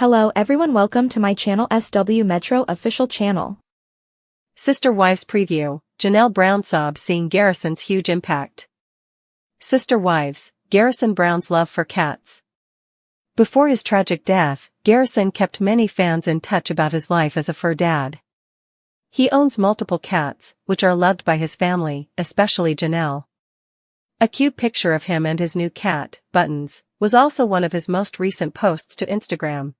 Hello everyone, welcome to my channel SW Metro official channel. Sister Wives Preview, Janelle Brown sobs seeing Garrison's huge impact. Sister Wives, Garrison Brown's love for cats. Before his tragic death, Garrison kept many fans in touch about his life as a fur dad. He owns multiple cats, which are loved by his family, especially Janelle. A cute picture of him and his new cat, Buttons, was also one of his most recent posts to Instagram.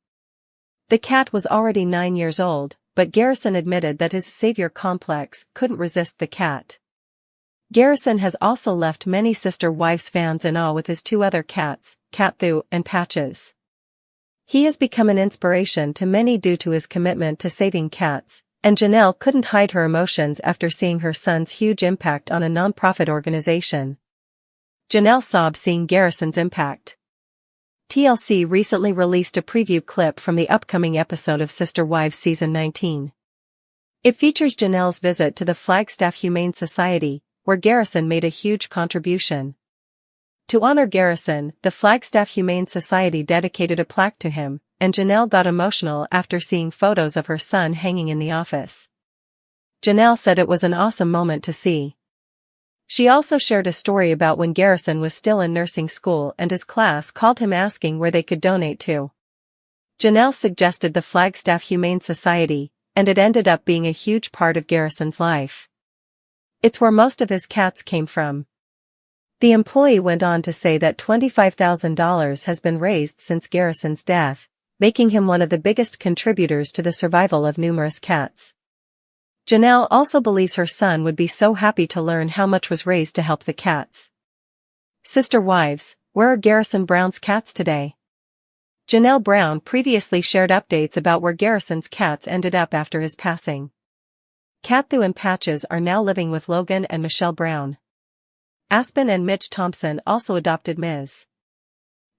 The cat was already 9 years old, but Garrison admitted that his savior complex couldn't resist the cat. Garrison has also left many Sister Wives fans in awe with his two other cats, Kody and Patches. He has become an inspiration to many due to his commitment to saving cats, and Janelle couldn't hide her emotions after seeing her son's huge impact on a non-profit organization. Janelle sobs seeing Garrison's impact. TLC recently released a preview clip from the upcoming episode of Sister Wives Season 19. It features Janelle's visit to the Flagstaff Humane Society, where Garrison made a huge contribution. To honor Garrison, the Flagstaff Humane Society dedicated a plaque to him, and Janelle got emotional after seeing photos of her son hanging in the office. Janelle said it was an awesome moment to see. She also shared a story about when Garrison was still in nursing school and his class called him asking where they could donate to. Janelle suggested the Flagstaff Humane Society, and it ended up being a huge part of Garrison's life. It's where most of his cats came from. The employee went on to say that $25,000 has been raised since Garrison's death, making him one of the biggest contributors to the survival of numerous cats. Janelle also believes her son would be so happy to learn how much was raised to help the cats. Sister Wives, where are Garrison Brown's cats today? Janelle Brown previously shared updates about where Garrison's cats ended up after his passing. Kody and Patches are now living with Logan and Michelle Brown. Aspen and Mitch Thompson also adopted Ms.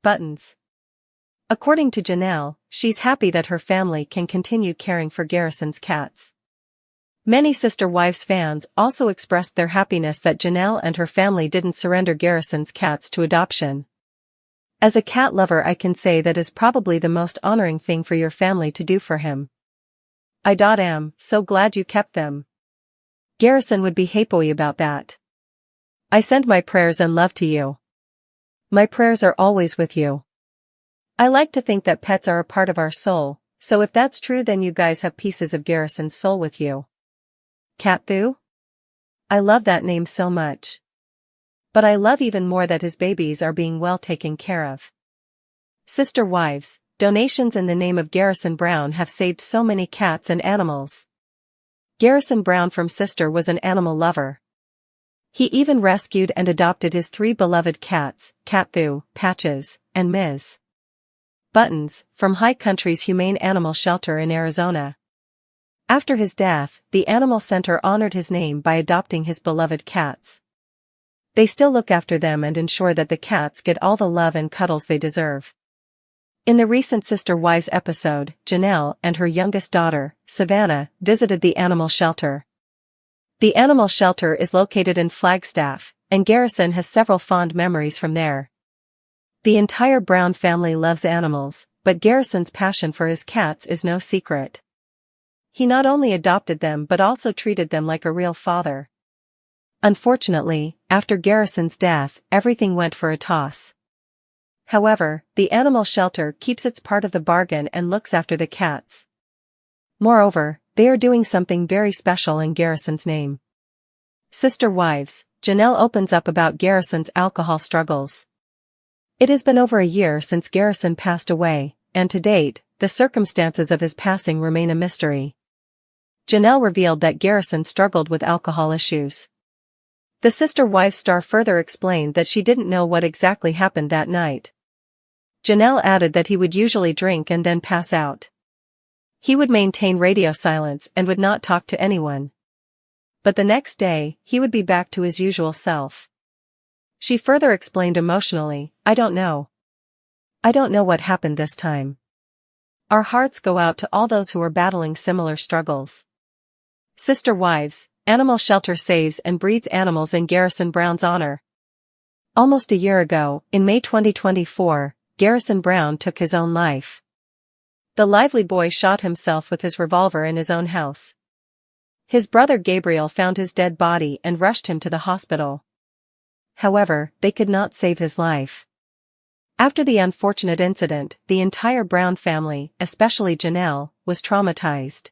Buttons. According to Janelle, she's happy that her family can continue caring for Garrison's cats. Many Sister Wives fans also expressed their happiness that Janelle and her family didn't surrender Garrison's cats to adoption. As a cat lover, I can say that is probably the most honoring thing for your family to do for him. Am so glad you kept them. Garrison would be happy about that. I send my prayers and love to you. My prayers are always with you. I like to think that pets are a part of our soul, so if that's true then you guys have pieces of Garrison's soul with you. Kody? I love that name so much. But I love even more that his babies are being well taken care of. Sister Wives, donations in the name of Garrison Brown have saved so many cats and animals. Garrison Brown from Sister was an animal lover. He even rescued and adopted his 3 beloved cats, Kody, Patches, and Ms. Buttons, from High Country's Humane Animal Shelter in Arizona. After his death, the animal center honored his name by adopting his beloved cats. They still look after them and ensure that the cats get all the love and cuddles they deserve. In the recent Sister Wives episode, Janelle and her youngest daughter, Savannah, visited the animal shelter. The animal shelter is located in Flagstaff, and Garrison has several fond memories from there. The entire Brown family loves animals, but Garrison's passion for his cats is no secret. He not only adopted them but also treated them like a real father. Unfortunately, after Garrison's death, everything went for a toss. However, the animal shelter keeps its part of the bargain and looks after the cats. Moreover, they are doing something very special in Garrison's name. Sister Wives, Janelle opens up about Garrison's alcohol struggles. It has been over a year since Garrison passed away, and to date, the circumstances of his passing remain a mystery. Janelle revealed that Garrison struggled with alcohol issues. The Sister Wives star further explained that she didn't know what exactly happened that night. Janelle added that he would usually drink and then pass out. He would maintain radio silence and would not talk to anyone. But the next day, he would be back to his usual self. She further explained emotionally, I don't know what happened this time. Our hearts go out to all those who are battling similar struggles. Sister Wives, animal shelter saves and breeds animals in Garrison Brown's honor. Almost a year ago, in May 2024, Garrison Brown took his own life. The lively boy shot himself with his revolver in his own house. His brother Gabriel found his dead body and rushed him to the hospital. However, they could not save his life. After the unfortunate incident, the entire Brown family, especially Janelle, was traumatized.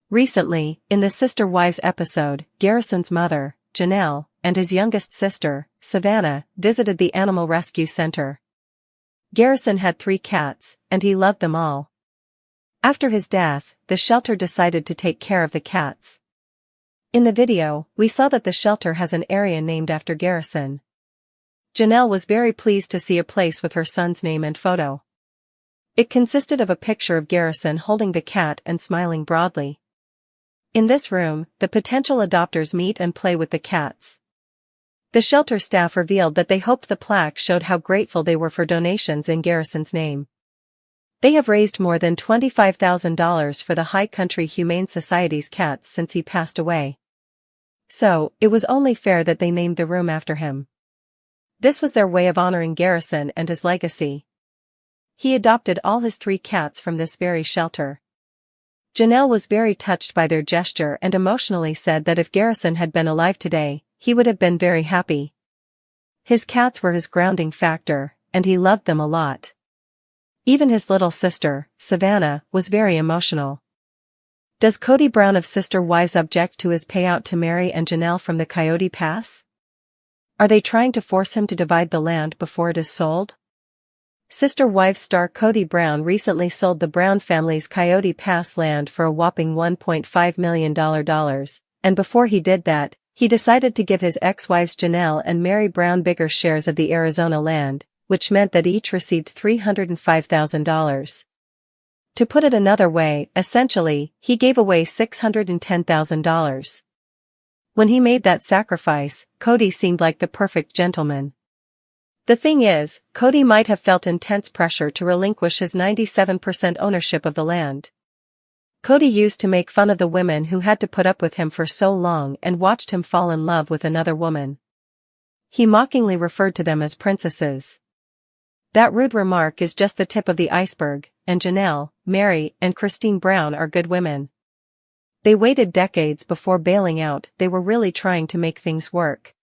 Recently, in the Sister Wives episode, Garrison's mother, Janelle, and his youngest sister, Savannah, visited the animal rescue center. Garrison had 3 cats, and he loved them all. After his death, the shelter decided to take care of the cats. In the video, we saw that the shelter has an area named after Garrison. Janelle was very pleased to see a place with her son's name and photo. It consisted of a picture of Garrison holding the cat and smiling broadly. In this room, the potential adopters meet and play with the cats. The shelter staff revealed that they hoped the plaque showed how grateful they were for donations in Garrison's name. They have raised more than $25,000 for the High Country Humane Society's cats since he passed away. So, it was only fair that they named the room after him. This was their way of honoring Garrison and his legacy. He adopted all his 3 cats from this very shelter. Janelle was very touched by their gesture and emotionally said that if Garrison had been alive today, he would have been very happy. His cats were his grounding factor, and he loved them a lot. Even his little sister, Savannah, was very emotional. Does Kody Brown of Sister Wives object to his payout to Mary and Janelle from the Coyote Pass? Are they trying to force him to divide the land before it is sold? Sister Wives star Kody Brown recently sold the Brown family's Coyote Pass land for a whopping $1.5 million, and before he did that, he decided to give his ex-wives Janelle and Mary Brown bigger shares of the Arizona land, which meant that each received $305,000. To put it another way, essentially, he gave away $610,000. When he made that sacrifice, Kody seemed like the perfect gentleman. The thing is, Kody might have felt intense pressure to relinquish his 97% ownership of the land. Kody used to make fun of the women who had to put up with him for so long and watched him fall in love with another woman. He mockingly referred to them as princesses. That rude remark is just the tip of the iceberg, and Janelle, Mary, and Christine Brown are good women. They waited decades before bailing out. They were really trying to make things work.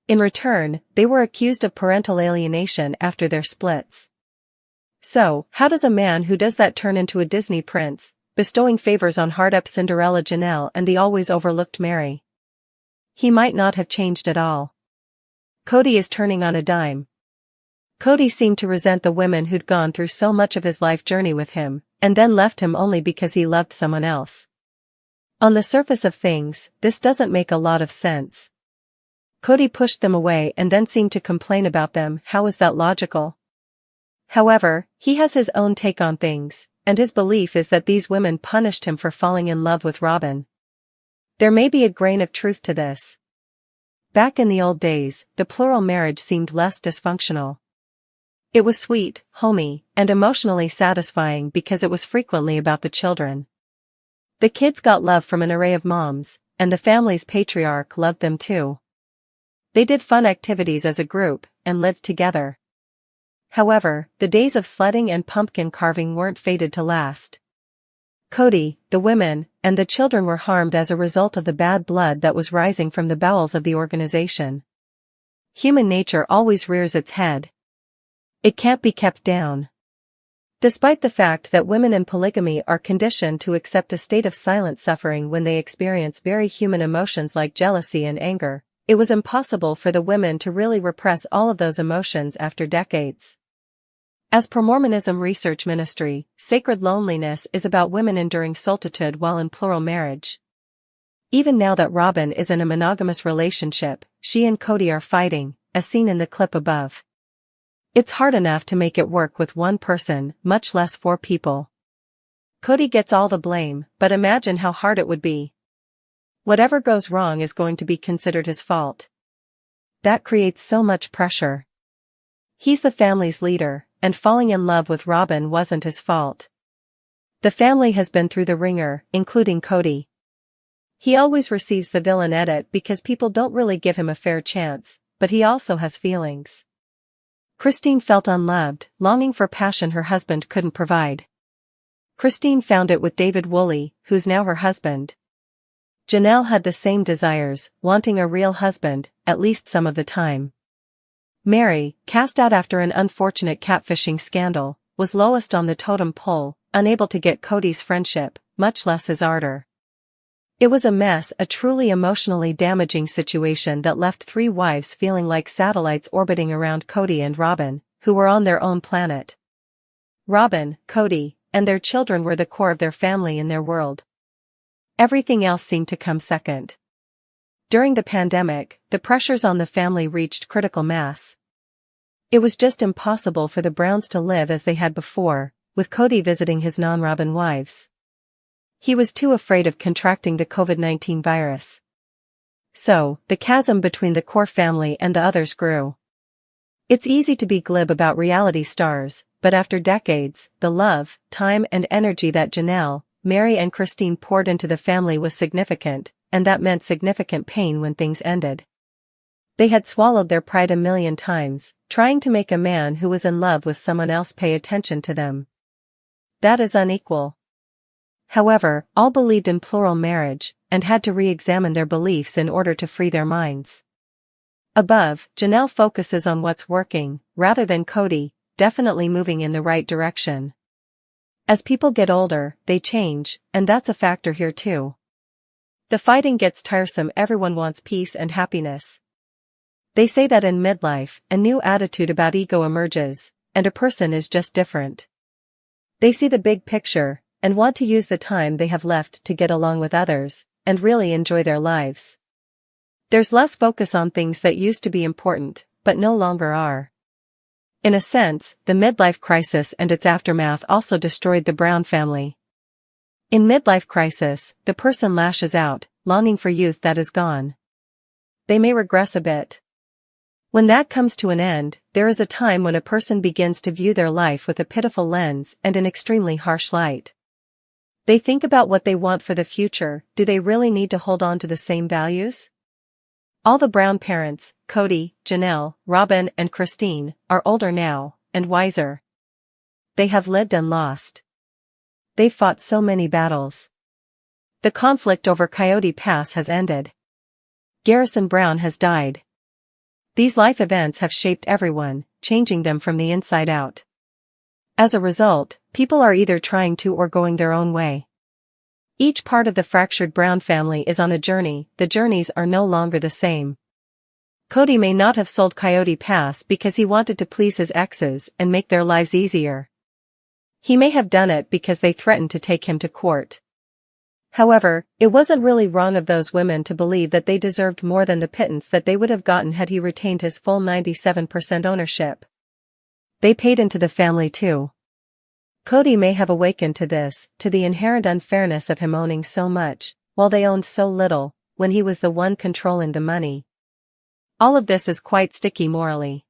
In return, they were accused of parental alienation after their splits. So, how does a man who does that turn into a Disney prince, bestowing favors on hard-up Cinderella Janelle and the always overlooked Mary? He might not have changed at all. Kody is turning on a dime. Kody seemed to resent the women who'd gone through so much of his life journey with him, and then left him only because he loved someone else. On the surface of things, this doesn't make a lot of sense. Kody pushed them away and then seemed to complain about them. How is that logical? However, he has his own take on things, and his belief is that these women punished him for falling in love with Robyn. There may be a grain of truth to this. Back in the old days, the plural marriage seemed less dysfunctional. It was sweet, homey, and emotionally satisfying because it was frequently about the children. The kids got love from an array of moms, and the family's patriarch loved them too. They did fun activities as a group, and lived together. However, the days of sledding and pumpkin carving weren't fated to last. Kody, the women, and the children were harmed as a result of the bad blood that was rising from the bowels of the organization. Human nature always rears its head. It can't be kept down. Despite the fact that women in polygamy are conditioned to accept a state of silent suffering when they experience very human emotions like jealousy and anger, it was impossible for the women to really repress all of those emotions after decades. As per Mormonism Research Ministry, sacred loneliness is about women enduring solitude while in plural marriage. Even now that Robyn is in a monogamous relationship, she and Kody are fighting, as seen in the clip above. It's hard enough to make it work with one person, much less 4 people. Kody gets all the blame, but imagine how hard it would be. Whatever goes wrong is going to be considered his fault. That creates so much pressure. He's the family's leader, and falling in love with Robyn wasn't his fault. The family has been through the ringer, including Kody. He always receives the villain edit because people don't really give him a fair chance, but he also has feelings. Christine felt unloved, longing for passion her husband couldn't provide. Christine found it with David Woolley, who's now her husband. Janelle had the same desires, wanting a real husband, at least some of the time. Mary, cast out after an unfortunate catfishing scandal, was lowest on the totem pole, unable to get Kody's friendship, much less his ardor. It was a mess, a truly emotionally damaging situation that left three wives feeling like satellites orbiting around Kody and Robyn, who were on their own planet. Robyn, Kody, and their children were the core of their family and their world. Everything else seemed to come second. During the pandemic, the pressures on the family reached critical mass. It was just impossible for the Browns to live as they had before, with Kody visiting his non-Robyn wives. He was too afraid of contracting the COVID-19 virus. So, the chasm between the core family and the others grew. It's easy to be glib about reality stars, but after decades, the love, time and energy that Janelle, Mary and Christine poured into the family was significant, and that meant significant pain when things ended. They had swallowed their pride a million times, trying to make a man who was in love with someone else pay attention to them. That is unequal. However, all believed in plural marriage, and had to re-examine their beliefs in order to free their minds. Above, Janelle focuses on what's working, rather than Kody, definitely moving in the right direction. As people get older, they change, and that's a factor here too. The fighting gets tiresome, everyone wants peace and happiness. They say that in midlife, a new attitude about ego emerges, and a person is just different. They see the big picture, and want to use the time they have left to get along with others, and really enjoy their lives. There's less focus on things that used to be important, but no longer are. In a sense, the midlife crisis and its aftermath also destroyed the Brown family. In midlife crisis, the person lashes out, longing for youth that is gone. They may regress a bit. When that comes to an end, there is a time when a person begins to view their life with a pitiful lens and an extremely harsh light. They think about what they want for the future. Do they really need to hold on to the same values? All the Brown parents, Kody, Janelle, Robyn and Christine, are older now, and wiser. They have lived and lost. They've fought so many battles. The conflict over Coyote Pass has ended. Garrison Brown has died. These life events have shaped everyone, changing them from the inside out. As a result, people are either trying to or going their own way. Each part of the fractured Brown family is on a journey. The journeys are no longer the same. Kody may not have sold Coyote Pass because he wanted to please his exes and make their lives easier. He may have done it because they threatened to take him to court. However, it wasn't really wrong of those women to believe that they deserved more than the pittance that they would have gotten had he retained his full 97% ownership. They paid into the family too. Kody may have awakened to this, to the inherent unfairness of him owning so much, while they owned so little, when he was the one controlling the money. All of this is quite sticky morally.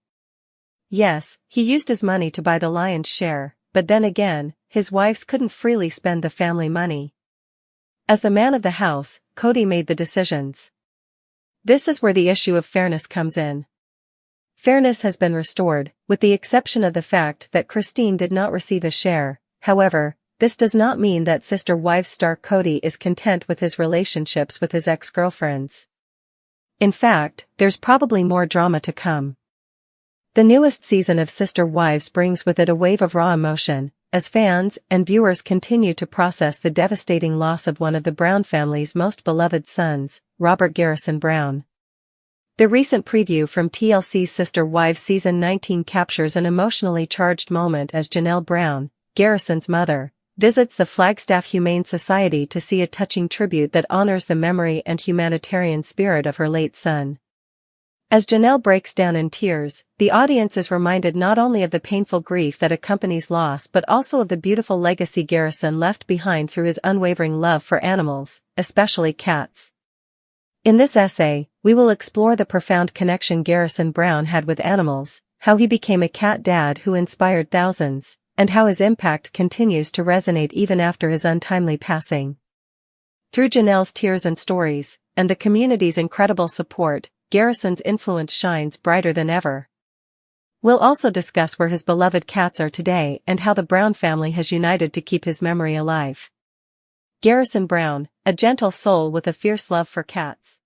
Yes, he used his money to buy the lion's share, but then again, his wives couldn't freely spend the family money. As the man of the house, Kody made the decisions. This is where the issue of fairness comes in. Fairness has been restored, with the exception of the fact that Christine did not receive a share. However, this does not mean that Sister Wives star Kody is content with his relationships with his ex-girlfriends. In fact, there's probably more drama to come. The newest season of Sister Wives brings with it a wave of raw emotion, as fans and viewers continue to process the devastating loss of one of the Brown family's most beloved sons, Robert Garrison Brown. The recent preview from TLC's Sister Wives Season 19 captures an emotionally charged moment as Janelle Brown, Garrison's mother, visits the Flagstaff Humane Society to see a touching tribute that honors the memory and humanitarian spirit of her late son. As Janelle breaks down in tears, the audience is reminded not only of the painful grief that accompanies loss but also of the beautiful legacy Garrison left behind through his unwavering love for animals, especially cats. In this essay, we will explore the profound connection Garrison Brown had with animals, how he became a cat dad who inspired thousands, and how his impact continues to resonate even after his untimely passing. Through Janelle's tears and stories, and the community's incredible support, Garrison's influence shines brighter than ever. We'll also discuss where his beloved cats are today and how the Brown family has united to keep his memory alive. Garrison Brown, a gentle soul with a fierce love for cats.